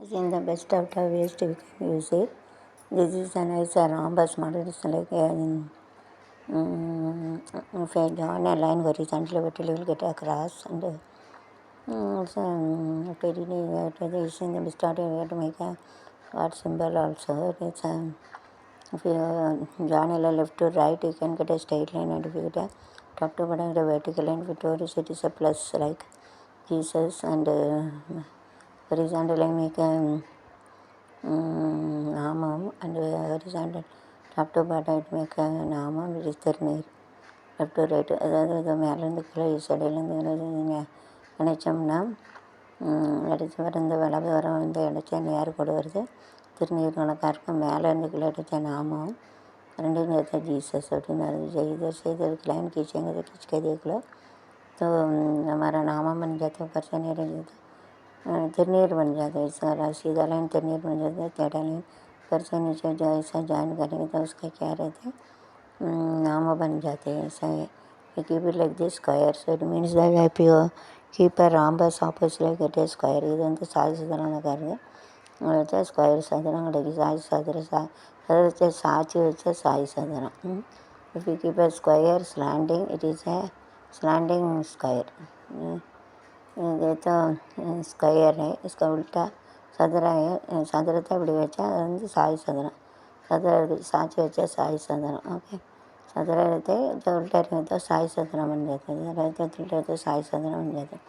Using the best of the waste we can use it. This is a nice rhombus model. It's like if I join a line horizontally, vertically, you will get across. And using the best of we have to make a God symbol also. It's if you join a left to right, you can get a straight line, and if you get a top to bottom, the vertical line. If it is a plus like Jesus, and horizontal line make a Namam, and horizontal top to bottom it make a Namam, which is Tirnir. Left to right, அதாவது மேலேருந்து கீழே சைடிலேருந்து நினச்சோம்னா அடித்து வர இந்த வலது வரம் வந்து அடித்தா நேர் கூட வருது. திருநீர் கணக்காக இருக்கும். மேலேருந்து கீழே அடித்தா நாமம் ரெண்டையும் சேர்த்தா जीसस அப்படின்னு इधर से इधर लाइन खींचेंगे तो खींच के देख लो तो हमारा नामा बन जाता है, ऊपर से नहीं रह जाता, तिरनीर बन जाता है. इसका सीधा लाइन तिरनीर बन जाता है. टेढ़ा लाइन ऊपर से नीचे जो ऐसा ज्वाइन करेंगे तो उसका क्या रहता है, नामा बन जाते हैं. ऐसा है. You keep it like this square, so it means that if you keep a rhombus opposite like it is square, இது வந்து சாய் சதுரம் காருங்க. வச்சா ஸ்கொயர் சதுரம் கிடைக்கும். சாய் சதுரம் அதை வச்சா சாட்சி வச்சா சாய் சதுரம். If you keep a square slanting, it is a slanting square. ये तो स्क्वायर है, इसका उल्टा சதுர சதுரத்தை இப்படி வச்சா அது வந்து சாய் சதுரம். சதுர சாட்சி வச்சா சாய் சதுரம். ஓகே, सदर रहते तो उल्टा रहते तो साई सदरा बन जाते हैं. रहते तो उल्टा रहते साई सदरा बन जाते हैं.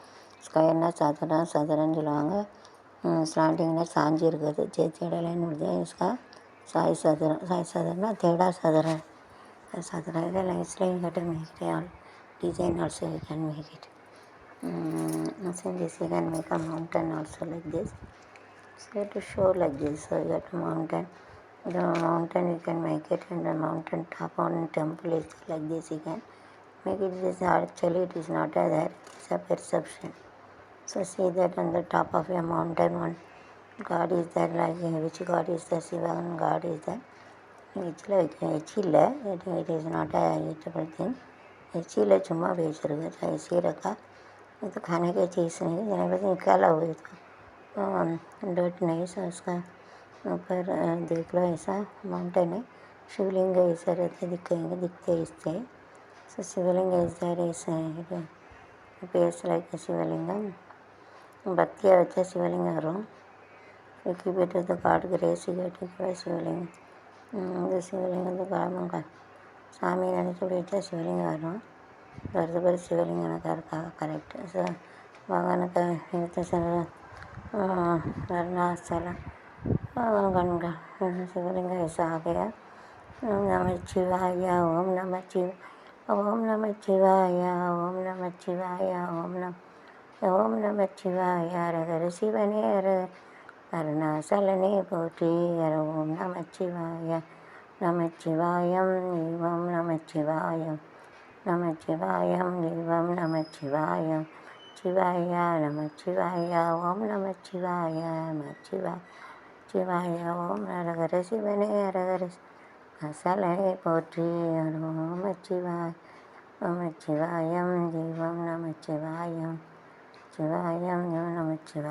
ஸ்கொயர்னா சதுரன்னு சொல்லுவாங்க. ஸ்லாண்டிங்னா சாஞ்சி இருக்கிறது. தேடா லைன் முடிஞ்சா इसका साई सदरम. साई सदरना தேடா சதுரம். சதுரம் இதை nicely you have to make it all design also you can make it. So this you can make a mountain also like this. So you have to show like this. So you have to mountain. The mountain you can make it, and the mountain top on temple is like this. You can make it. This actually it is not a there. It's a perception. So see that on the top of a mountain, one God is there. Like which God is the Shiva God is there. It is not a eatable thing. எச்சியில் சும்மா பேசிருக்கு. ऐसी रखा तो खाने की चीज़ नहीं. जरा बस निकाला हुआ तो डट नहीं. सो उसका ऊपर देख लो ऐसा माउंटेन है. शिवलिंग ऐसा रहते दिखते इससे. सो शिवलिंग ऐसा ऐसा है பேஸ் லைக் சிவலிங்கம். பக்தியாக வச்சா சிவலிங்கம் வரும். வெக்கி போய்ட்டு காட்டுக்கு ரேசி கேட்டு சிவலிங்கம். இந்த சிவலிங்கம் கிளம்புங்க சாமி நினச்சி வச்சா சிவலிங்கம் வரும். வருது பேர் சிவலிங்கம் இருக்கா கரெக்டு. ஸோ பகவானுக்கு எடுத்து வருணாச்சலம் शिवलिंग ऐसा आ गया. ओम नमः शिवाय, ओम नमः शिवाय, ओम नमः शिवाय, ओम नमः शिवाय, ओम नमः शिवाय. हर शिवने हर अरुणाचलने पोற்றி. ओम नमः शिवाय, नमः शिवायम एवं नमः शिवायम, नमः शिवायम एवं नमः शिवायम, शिवाय नमः शिवाय, ओम नमः शिवाय, नमः शिवाय शिवाय, ओम हर शिवने हर சலனை போற்றி. ஓம் சிவாய, நம சிவாயம், தெய்வம் நம சிவாயம், சிவாயம் நம சிவாய.